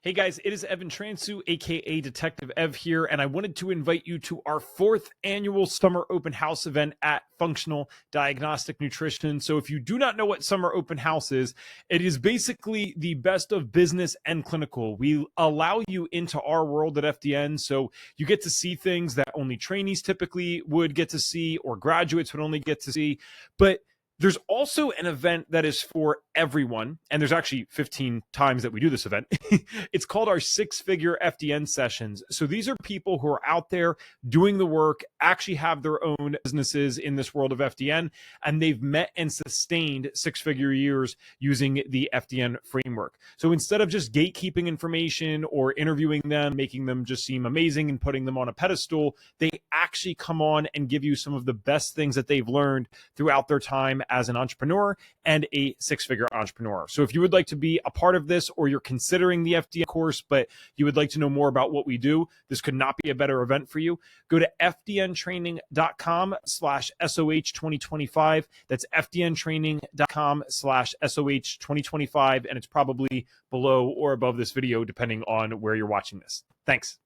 Hey guys, it is Evan Transu, aka Detective Ev here, and I wanted to invite you to our 4th annual Summer Open House event at Functional Diagnostic Nutrition. So if you do not know what Summer Open House is, it is basically the best of business and clinical. We allow you into our world at FDN, so you get to see things that only trainees typically would get to see or graduates would only get to see, but there's also an event that is for everyone, and there's actually 15 times that we do this event. It's called our 6-figure FDN Sessions. So these are people who are out there doing the work, actually have their own businesses in this world of FDN, and they've met and sustained 6-figure years using the FDN framework. So instead of just gatekeeping information or interviewing them, making them just seem amazing and putting them on a pedestal, they actually come on and give you some of the best things that they've learned throughout their time as an entrepreneur and a 6-figure entrepreneur. So if you would like to be a part of this, or you're considering the FDN course, but you would like to know more about what we do, this could not be a better event for you. Go to fdntraining.com/SOH2025. That's fdntraining.com/SOH2025. And it's probably below or above this video, depending on where you're watching this. Thanks.